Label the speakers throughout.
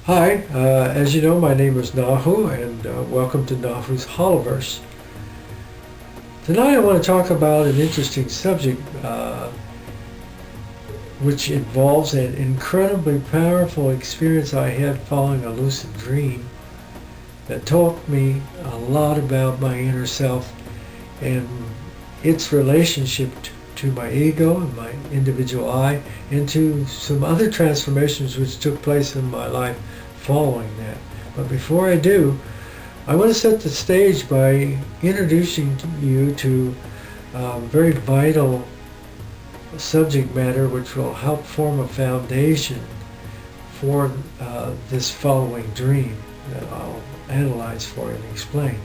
Speaker 1: Hi, as you know, my name is Nahu, and welcome to Nahu's Holoverse. Tonight I want to talk about an interesting subject which involves an incredibly powerful experience I had following a lucid dream that taught me a lot about my inner self and its relationship to my ego and my individual I, and to some other transformations which took place in my life following that. But before I do, I want to set the stage by introducing you to very vital subject matter which will help form a foundation for this following dream that I'll analyze for you and explain.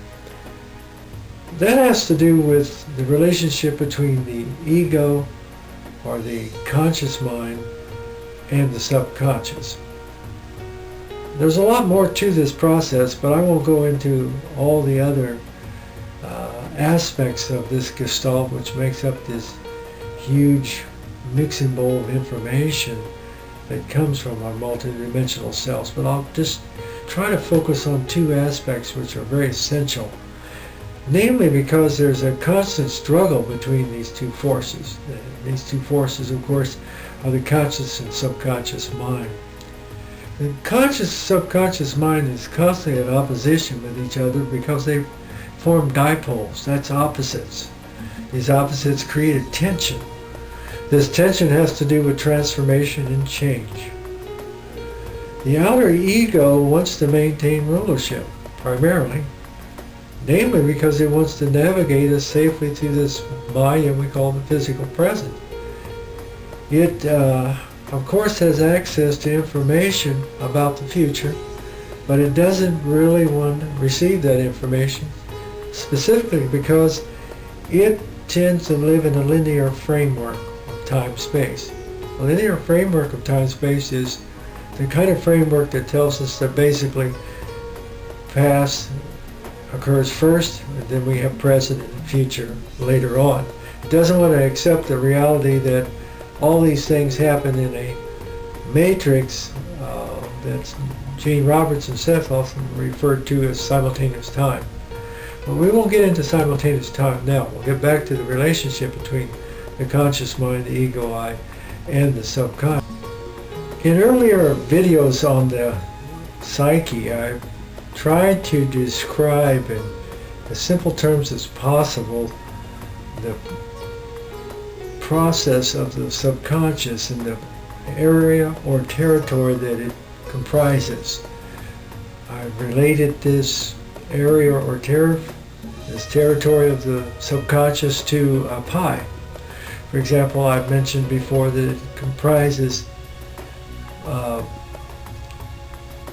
Speaker 1: That has to do with the relationship between the ego, or the conscious mind, and the subconscious. There's a lot more to this process, but I won't go into all the other aspects of this gestalt which makes up this huge mixing bowl of information that comes from our multidimensional selves. But I'll just try to focus on two aspects which are very essential. Namely, because there's a constant struggle between these two forces. These two forces, of course, are the conscious and subconscious mind. The conscious subconscious mind is constantly in opposition with each other because they form dipoles. That's opposites. These opposites create a tension. This tension has to do with transformation and change. The outer ego wants to maintain rulership, primarily. Namely because it wants to navigate us safely through this Maya we call the physical present. It, of course, has access to information about the future, but it doesn't really want to receive that information, specifically because it tends to live in a linear framework of time-space. A linear framework of time-space is the kind of framework that tells us that basically past occurs first, and then we have present and future later on. It doesn't want to accept the reality that all these things happen in a matrix that Gene Roberts and Seth often referred to as simultaneous time. But we won't get into simultaneous time now. We'll get back to the relationship between the conscious mind, the ego I, and the subconscious. In earlier videos on the psyche, I tried to describe in as simple terms as possible the process of the subconscious and the area or territory that it comprises. I related this area or this territory of the subconscious to a pie. For example, I've mentioned before that it comprises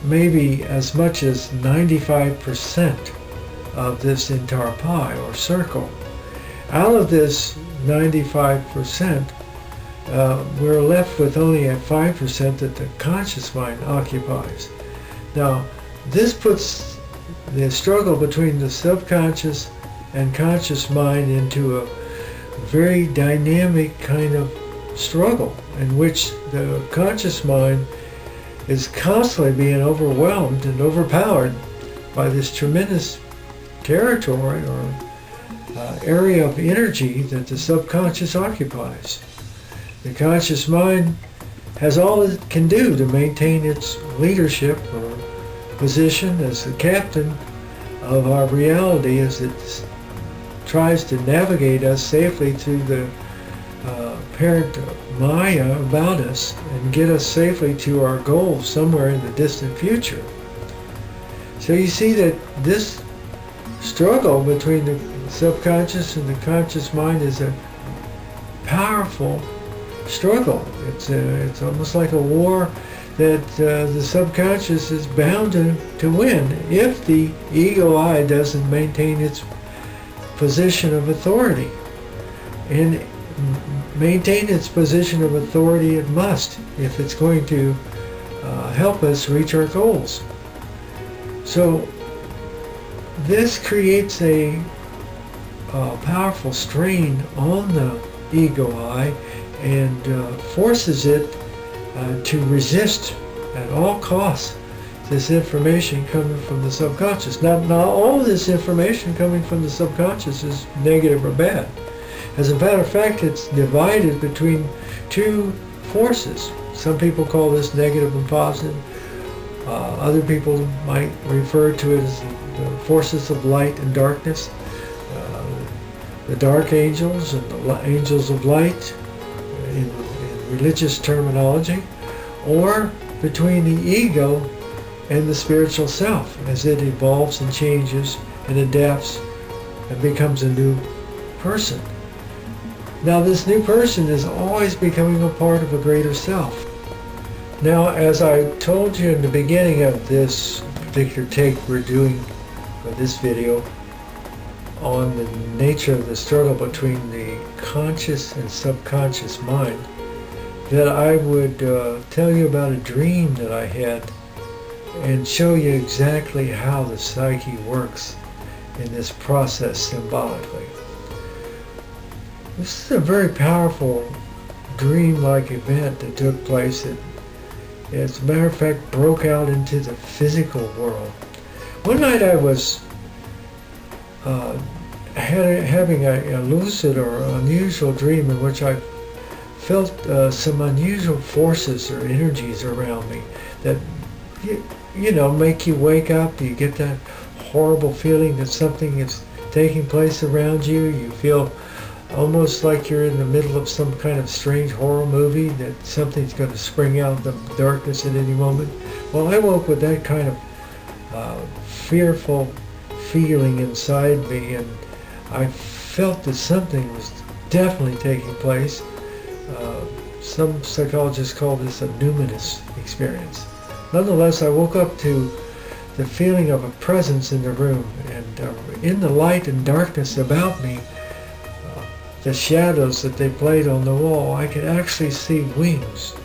Speaker 1: maybe as much as 95% of this entire pie or circle. Out of this 95%, we're left with only a 5% that the conscious mind occupies. Now, this puts the struggle between the subconscious and conscious mind into a very dynamic kind of struggle in which the conscious mind is constantly being overwhelmed and overpowered by this tremendous territory or area of energy that the subconscious occupies. The conscious mind has all it can do to maintain its leadership or position as the captain of our reality as it tries to navigate us safely through the apparent Maya about us and get us safely to our goal somewhere in the distant future. So you see that this struggle between the subconscious and the conscious mind is a powerful struggle. It's almost like a war that the subconscious is bound to win if the ego I doesn't maintain its position of authority. And maintain its position of authority it must if it's going to help us reach our goals. So this creates a powerful strain on the ego I and forces it to resist at all costs this information coming from the subconscious. Now, not all of this information coming from the subconscious is negative or bad. As a matter of fact, it's divided between two forces. Some people call this negative and positive. Other people might refer to it as the forces of light and darkness, the dark angels and the angels of light in religious terminology, or between the ego and the spiritual self as it evolves and changes and adapts and becomes a new person. Now, this new person is always becoming a part of a greater self. Now, as I told you in the beginning of this particular take we're doing for this video on the nature of the struggle between the conscious and subconscious mind, that I would tell you about a dream that I had and show you exactly how the psyche works in this process symbolically. This is a very powerful dream-like event that took place that, as a matter of fact, broke out into the physical world. One night I was having a lucid or unusual dream in which I felt some unusual forces or energies around me that, you know, make you wake up. You get that horrible feeling that something is taking place around you. You feel almost like you're in the middle of some kind of strange horror movie, that something's going to spring out of the darkness at any moment. Well, I woke with that kind of fearful feeling inside me, and I felt that something was definitely taking place. Some psychologists call this a numinous experience. Nonetheless, I woke up to the feeling of a presence in the room, and in the light and darkness about me, the shadows that they played on the wall, I could actually see wings.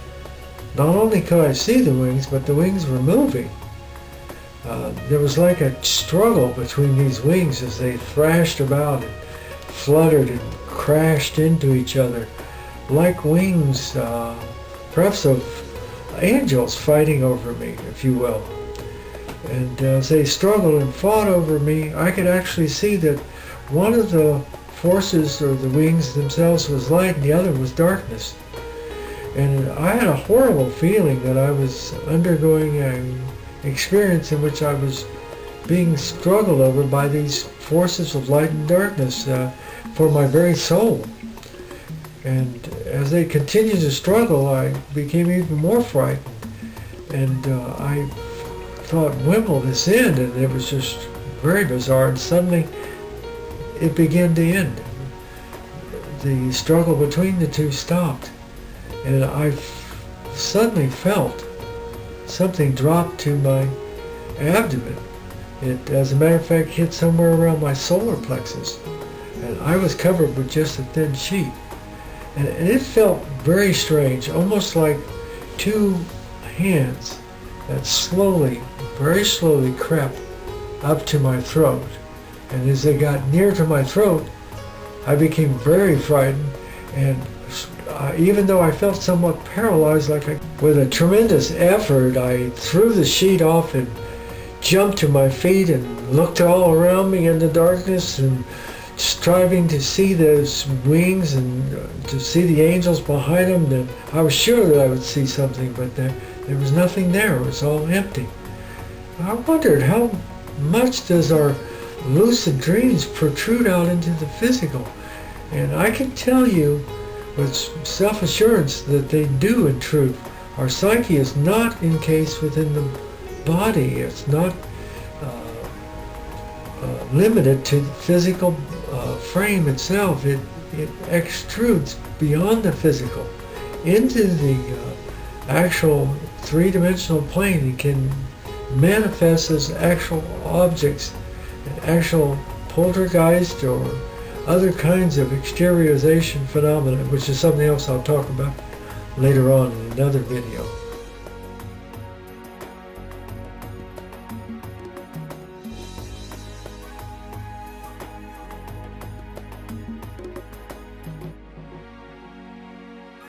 Speaker 1: Not only could I see the wings, but the wings were moving. There was like a struggle between these wings as they thrashed about and fluttered and crashed into each other, like wings, perhaps of angels fighting over me, if you will. And as they struggled and fought over me, I could actually see that one of the forces, or the wings themselves, was light and the other was darkness. And I had a horrible feeling that I was undergoing an experience in which I was being struggled over by these forces of light and darkness for my very soul. And as they continued to struggle, I became even more frightened. And I thought, when will this end? And it was just very bizarre. And suddenly it began to end. The struggle between the two stopped. And I suddenly felt something drop to my abdomen. It, as a matter of fact, hit somewhere around my solar plexus. And I was covered with just a thin sheet. And it felt very strange, almost like two hands that slowly, very slowly crept up to my throat. And as they got near to my throat, I became very frightened, and even though I felt somewhat paralyzed, with a tremendous effort, I threw the sheet off and jumped to my feet and looked all around me in the darkness, and striving to see those wings and to see the angels behind them. That I was sure that I would see something, but there was nothing there. It was all empty. I wondered, how much does our lucid dreams protrude out into the physical? And I can tell you with self-assurance that they do, in truth. Our psyche is not encased within the body. It's not limited to the physical frame itself. It extrudes beyond the physical into the actual three-dimensional plane. It can manifest as actual objects, actual poltergeist or other kinds of exteriorization phenomena, which is something else I'll talk about later on in another video.